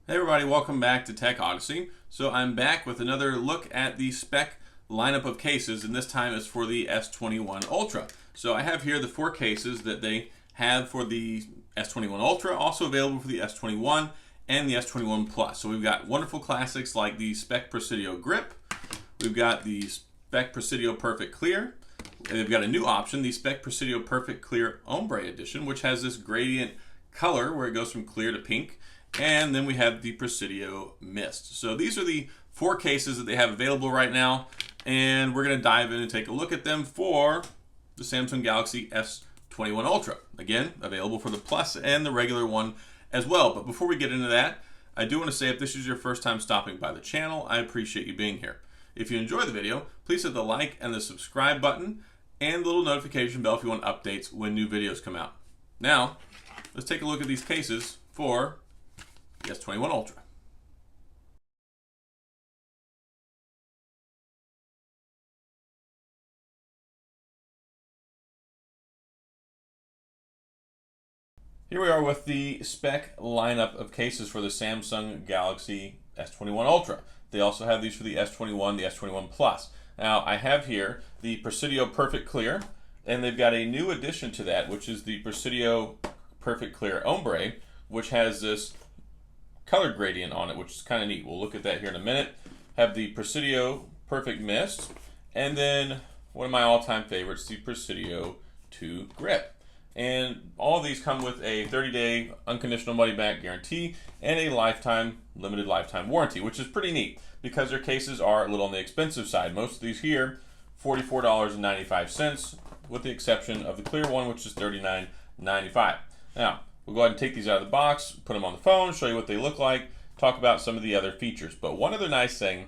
Hey everybody, welcome back to Tech Odyssey. So I'm back with another look at the Speck lineup of cases, and this time it's for the S21 Ultra. So I have here the 4 cases that they have for the S21 Ultra, also available for the S21 and the S21 Plus. So we've got wonderful classics like the Speck Presidio Grip, we've got the Speck Presidio Perfect Clear, and they've got a new option, the Speck Presidio Perfect Clear Ombre Edition, which has this gradient color where it goes from clear to pink. And then we have the Presidio Mist. So these are the 4 cases that they have available right now, and we're going to dive in and take a look at them for the Samsung Galaxy S21 Ultra. Again, available for the Plus and the regular one as well. But before we get into that, I do want to say if this is your first time stopping by the channel, I appreciate you being here. If you enjoy the video, please hit the like and the subscribe button and the little notification bell if you want updates when new videos come out. Now, let's take a look at these cases for the S21 Ultra. Here we are with the Speck lineup of cases for the Samsung Galaxy S21 Ultra. They also have these for the S21, the S21 Plus. Now I have here the Presidio Perfect Clear, and they've got a new addition to that, which is the Presidio Perfect Clear Ombre, which has this color gradient on it, which is kind of neat. We'll look at that here in a minute. Have the Presidio Perfect Mist, and then one of my all-time favorites, the Presidio 2 Grip. And all of these come with a 30-day unconditional money-back guarantee and a limited lifetime warranty, which is pretty neat because their cases are a little on the expensive side. Most of these here, $44.95, with the exception of the clear one, which is $39.95. Now, we'll go ahead and take these out of the box, put them on the phone, show you what they look like, talk about some of the other features. But one other nice thing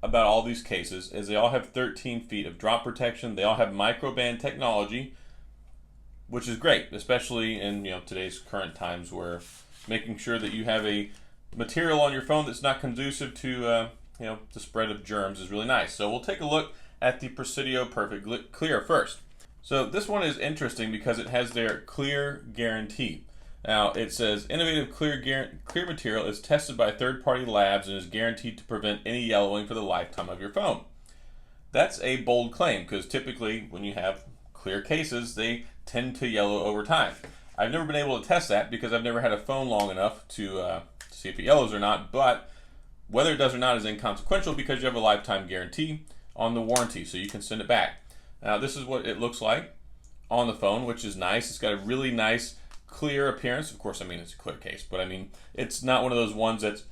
about all these cases is they all have 13 feet of drop protection. They all have Microban technology, which is great, especially in today's current times where making sure that you have a material on your phone that's not conducive to the spread of germs is really nice. So we'll take a look at the Presidio Perfect Clear first. So this one is interesting because it has their clear guarantee. Now it says innovative clear material is tested by third-party labs and is guaranteed to prevent any yellowing for the lifetime of your phone. That's a bold claim because typically when you have clear cases, they tend to yellow over time. I've never been able to test that because I've never had a phone long enough to see if it yellows or not, but whether it does or not is inconsequential because you have a lifetime guarantee on the warranty, so you can send it back. Now this is what it looks like on the phone, which is nice. It's got a really nice clear appearance. Of course, I mean it's a clear case, but I mean it's not one of those ones that's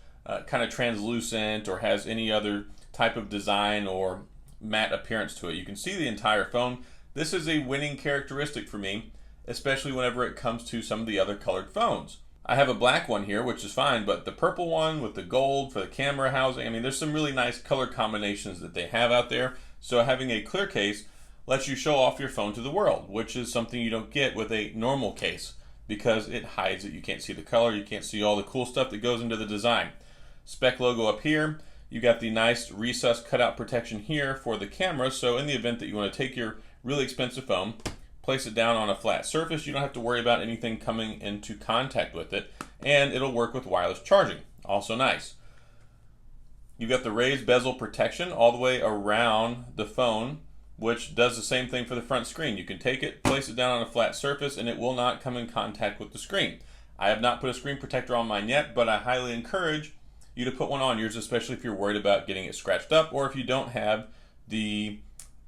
kind of translucent or has any other type of design or matte appearance to it. You can see the entire phone. This is a winning characteristic for me, especially whenever it comes to some of the other colored phones. I have a black one here, which is fine, but the purple one with the gold for the camera housing, I mean, there's some really nice color combinations that they have out there. So having a clear case lets you show off your phone to the world, which is something you don't get with a normal case because it hides it. You can't see the color, you can't see all the cool stuff that goes into the design. Speck logo up here. You got the nice recessed cutout protection here for the camera, so in the event that you want to take your really expensive phone, place it down on a flat surface, you don't have to worry about anything coming into contact with it, and it'll work with wireless charging. Also nice. You've got the raised bezel protection all the way around the phone, which does the same thing for the front screen. You can take it, place it down on a flat surface, and it will not come in contact with the screen. I have not put a screen protector on mine yet, but I highly encourage you to put one on yours, especially if you're worried about getting it scratched up or if you don't have the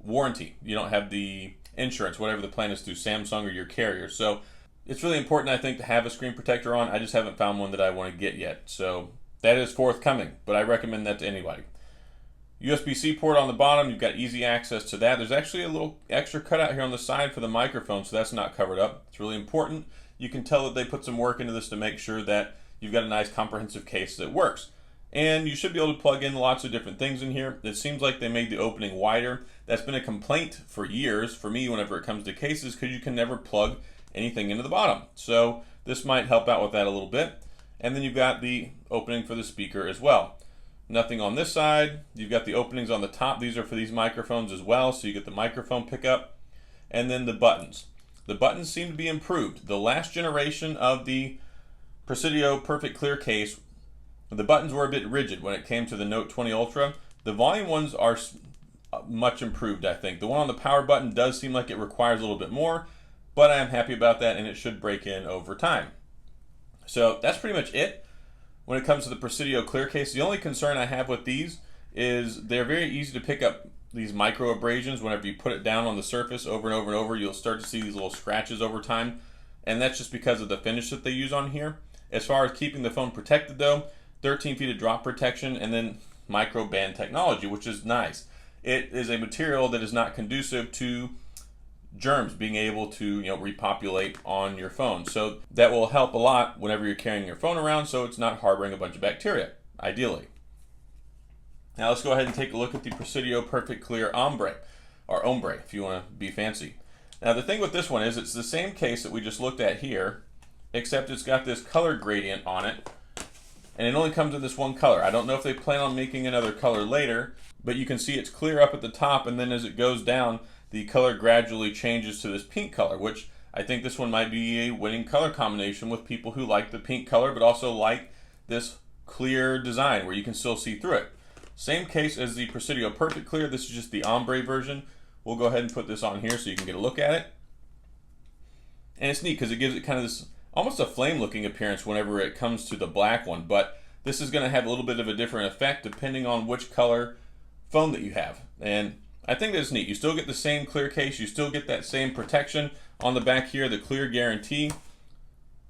warranty, you don't have the insurance, whatever the plan is through Samsung or your carrier. So it's really important, I think, to have a screen protector on. I just haven't found one that I want to get yet. So that is forthcoming, but I recommend that to anybody. USB-C port on the bottom, you've got easy access to that. There's actually a little extra cutout here on the side for the microphone, so that's not covered up. It's really important. You can tell that they put some work into this to make sure that you've got a nice comprehensive case that works. And you should be able to plug in lots of different things in here. It seems like they made the opening wider. That's been a complaint for years for me whenever it comes to cases because you can never plug anything into the bottom. So this might help out with that a little bit. And then you've got the opening for the speaker as well. Nothing on this side. You've got the openings on the top. These are for these microphones as well, so you get the microphone pickup. And then the buttons. The buttons seem to be improved. The last generation of the Presidio Perfect Clear case The buttons were a bit rigid when it came to the Note 20 Ultra. The volume ones are much improved, I think. The one on the power button does seem like it requires a little bit more, but I am happy about that, and it should break in over time. So that's pretty much it when it comes to the Presidio clear case. The only concern I have with these is they're very easy to pick up these micro abrasions. Whenever you put it down on the surface over and over and over, you'll start to see these little scratches over time, and that's just because of the finish that they use on here. As far as keeping the phone protected though, 13 feet of drop protection, and then Microban technology, which is nice. It is a material that is not conducive to germs being able to repopulate on your phone. So that will help a lot whenever you're carrying your phone around, so it's not harboring a bunch of bacteria, ideally. Now let's go ahead and take a look at the Presidio Perfect Clear Ombre, or Ombre if you want to be fancy. Now the thing with this one is it's the same case that we just looked at here, except it's got this color gradient on it, and it only comes in this one color. I don't know if they plan on making another color later, but you can see it's clear up at the top, and then as it goes down, the color gradually changes to this pink color, which I think this one might be a winning color combination with people who like the pink color, but also like this clear design where you can still see through it. Same case as the Presidio Perfect Clear. This is just the Ombre version. We'll go ahead and put this on here so you can get a look at it. And it's neat because it gives it kind of this almost a flame looking appearance whenever it comes to the black one, but this is going to have a little bit of a different effect depending on which color phone that you have. And I think that's neat. You still get the same clear case, you still get that same protection on the back here, the clear guarantee,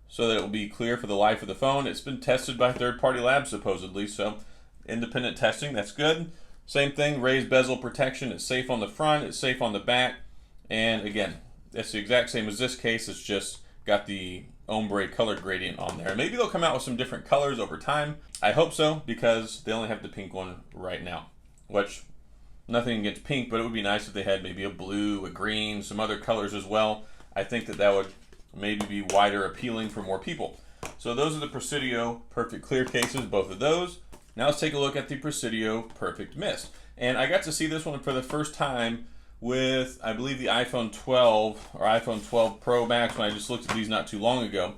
so that it will be clear for the life of the phone. It's been tested by third-party labs supposedly, so independent testing, that's good. Same thing, raised bezel protection. It's safe on the front, it's safe on the back, and again, it's the exact same as this case. It's just got the ombre color gradient on there. Maybe they'll come out with some different colors over time. I hope so, because they only have the pink one right now, which nothing against pink, but it would be nice if they had maybe a blue, a green, some other colors as well. I think that that would maybe be wider appealing for more people. So those are the Presidio Perfect Clear cases, both of those. Now let's take a look at the Presidio Perfect Mist. And I got to see this one for the first time with, I believe, the iPhone 12 or iPhone 12 Pro Max when I just looked at these not too long ago.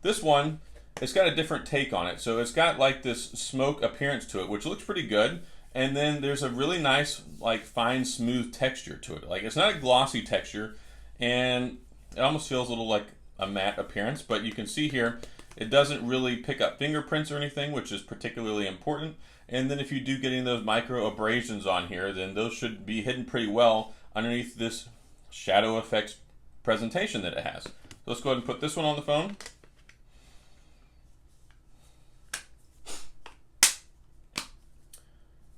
This one, it's got a different take on it. So it's got like this smoke appearance to it, which looks pretty good. And then there's a really nice, like, fine, smooth texture to it. Like, it's not a glossy texture, and it almost feels a little like a matte appearance, but you can see here, it doesn't really pick up fingerprints or anything, which is particularly important. And then if you do get any of those micro abrasions on here, then those should be hidden pretty well underneath this shadow effects presentation that it has. So let's go ahead and put this one on the phone.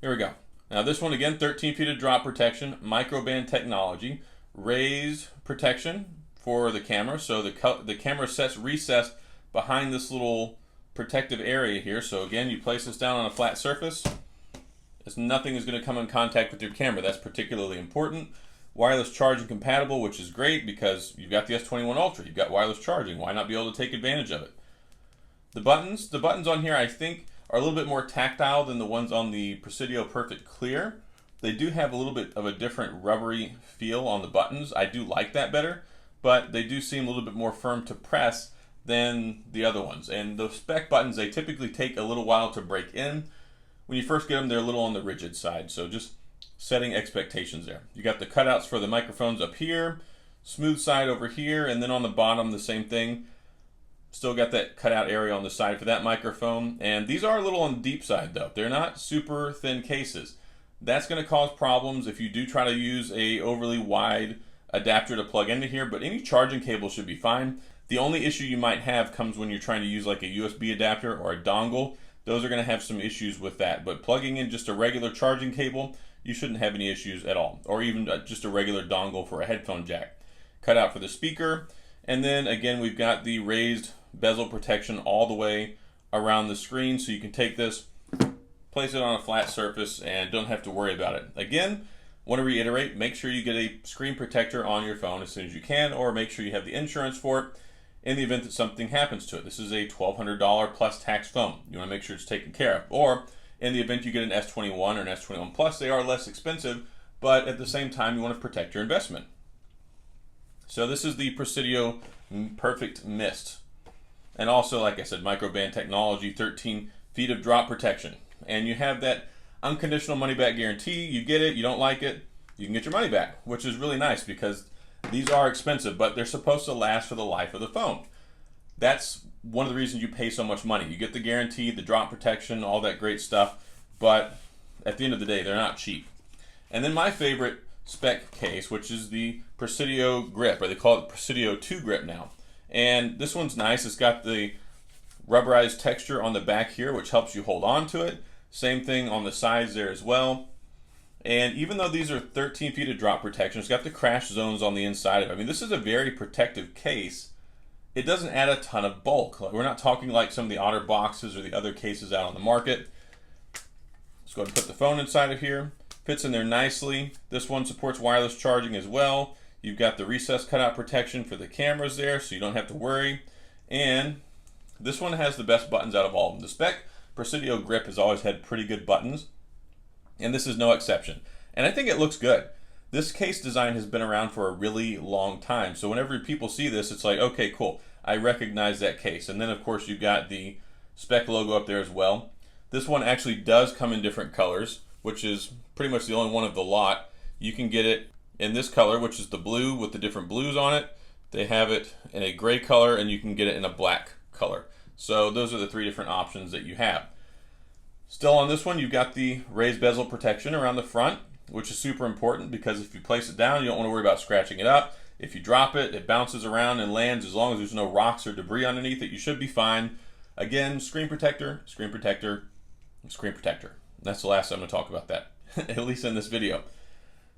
Here we go. Now this one again, 13 feet of drop protection, Microban technology, raised protection for the camera. So the camera sets recessed behind this little protective area here. So again, you place this down on a flat surface, nothing is going to come in contact with your camera. That's particularly important. Wireless charging compatible, which is great because you've got the S21 Ultra, you've got wireless charging. Why not be able to take advantage of it? The buttons on here, I think, are a little bit more tactile than the ones on the Presidio Perfect Clear. They do have a little bit of a different rubbery feel on the buttons. I do like that better, but they do seem a little bit more firm to press than the other ones. And the Speck buttons, they typically take a little while to break in. When you first get them, they're a little on the rigid side, so just setting expectations there. You got the cutouts for the microphones up here, smooth side over here, and then on the bottom, the same thing. Still got that cutout area on the side for that microphone. And these are a little on the deep side though. They're not super thin cases. That's going to cause problems if you do try to use a overly wide adapter to plug into here, but any charging cable should be fine. The only issue you might have comes when you're trying to use like a USB adapter or a dongle. Those are going to have some issues with that, but plugging in just a regular charging cable, you shouldn't have any issues at all, or even just a regular dongle for a headphone jack. Cutout for the speaker, and then again we've got the raised bezel protection all the way around the screen, so you can take this, place it on a flat surface, and don't have to worry about it. Again, want to reiterate, make sure you get a screen protector on your phone as soon as you can, or make sure you have the insurance for it in the event that something happens to it. This is a $1,200 plus tax phone. You want to make sure it's taken care of. Or in the event you get an S21 or an S21 Plus, they are less expensive, but at the same time you want to protect your investment. So this is the Presidio Perfect Mist. And also, like I said, Microban technology, 13 feet of drop protection. And you have that unconditional money back guarantee. You get it, you don't like it, you can get your money back, which is really nice because these are expensive, but they're supposed to last for the life of the phone. That's one of the reasons you pay so much money. You get the guarantee, the drop protection, all that great stuff, but at the end of the day, they're not cheap. And then my favorite Speck case, which is the Presidio Grip, or they call it Presidio 2 Grip now. And this one's nice. It's got the rubberized texture on the back here, which helps you hold on to it. Same thing on the sides there as well. And even though these are 13 feet of drop protection, it's got the crash zones on the inside of it. I mean, this is a very protective case. It doesn't add a ton of bulk. We're not talking like some of the Otter boxes or the other cases out on the market. Let's go ahead and put the phone inside of here. Fits in there nicely. This one supports wireless charging as well. You've got the recess cutout protection for the cameras there, so you don't have to worry. And this one has the best buttons out of all of them. The Speck Presidio Grip has always had pretty good buttons, and this is no exception. And I think it looks good. This case design has been around for a really long time, so whenever people see this, it's like, okay, cool, I recognize that case. And then of course you've got the Speck logo up there as well. This one actually does come in different colors, which is pretty much the only one of the lot. You can get it in this color, which is the blue with the different blues on it. They have it in a gray color, and you can get it in a black color. So those are the three different options that you have. Still on this one, you've got the raised bezel protection around the front, which is super important because if you place it down, you don't want to worry about scratching it up. If you drop it, it bounces around and lands. As long as there's no rocks or debris underneath it, you should be fine. Again, screen protector, screen protector, screen protector. That's the last time I'm going to talk about that, at least in this video.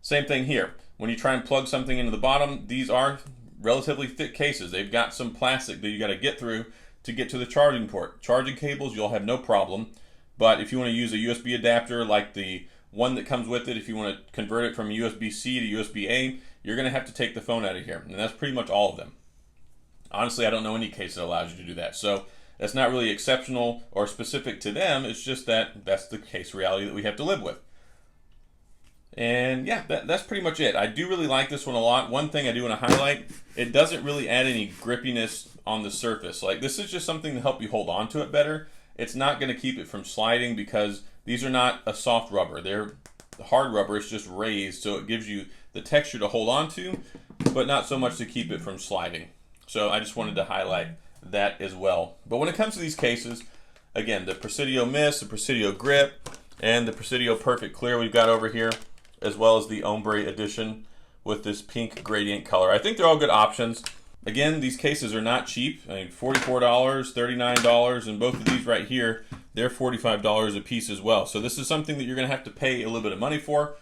Same thing here. When you try and plug something into the bottom, these are relatively thick cases. They've got some plastic that you got to get through to get to the charging port. Charging cables, you'll have no problem. But if you want to use a USB adapter like the one that comes with it, if you want to convert it from USB-C to USB-A, you're going to have to take the phone out of here. And that's pretty much all of them. Honestly, I don't know any case that allows you to do that. So that's not really exceptional or specific to them. It's just that that's the case reality that we have to live with. And yeah, that's pretty much it. I do really like this one a lot. One thing I do want to highlight, it doesn't really add any grippiness on the surface. Like, this is just something to help you hold on to it better. It's not going to keep it from sliding because these are not a soft rubber. They're hard rubber. It's just raised, so it gives you the texture to hold on to, but not so much to keep it from sliding. So I just wanted to highlight that as well. But when it comes to these cases, again, the Presidio Mist, the Presidio Grip, and the Presidio Perfect Clear we've got over here, as well as the Ombre edition with this pink gradient color. I think they're all good options. Again, these cases are not cheap. I mean, $44, $39, and both of these right here, they're $45 a piece as well. So this is something that you're gonna have to pay a little bit of money for.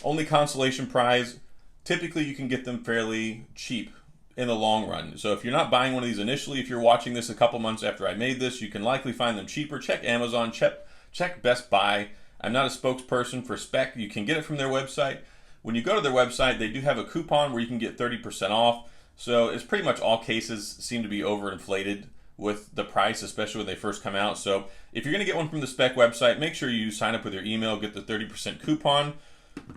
Only consolation prize. Typically you can get them fairly cheap in the long run. So if you're not buying one of these initially, if you're watching this a couple months after I made this, you can likely find them cheaper. Check Amazon, check Best Buy. I'm not a spokesperson for Speck. You can get it from their website. When you go to their website, they do have a coupon where you can get 30% off. So it's pretty much all cases seem to be overinflated with the price, especially when they first come out. So if you're going to get one from the Speck website, make sure you sign up with your email, get the 30% coupon.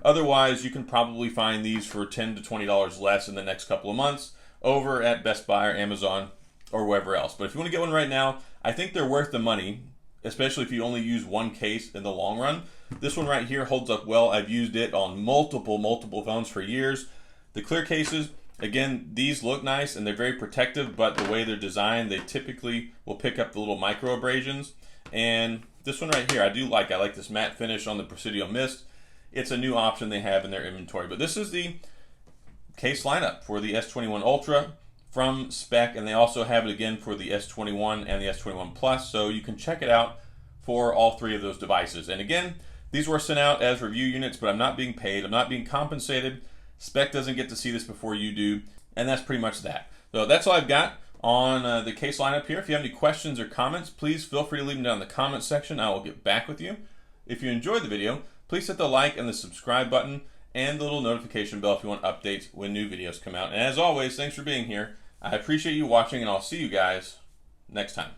Otherwise, you can probably find these for $10 to $20 less in the next couple of months over at Best Buy or Amazon or wherever else. But if you want to get one right now, I think they're worth the money, especially if you only use one case in the long run. This one right here holds up well. I've used it on multiple phones for years. The clear cases, again, these look nice and they're very protective, but the way they're designed, they typically will pick up the little micro abrasions. And this one right here, I like this matte finish on the Presidio Mist. It's a new option they have in their inventory. But this is the case lineup for the S21 Ultra from Speck, and they also have it again for the S21 and the S21 Plus, so you can check it out for all three of those devices. And again, these were sent out as review units, but I'm not being paid, I'm not being compensated. Speck doesn't get to see this before you do, and that's pretty much that. So that's all I've got on the case lineup here. If you have any questions or comments, please feel free to leave them down in the comment section. I will get back with you. If you enjoyed the video, please hit the like and the subscribe button and the little notification bell if you want updates when new videos come out. And as always, thanks for being here. I appreciate you watching, and I'll see you guys next time.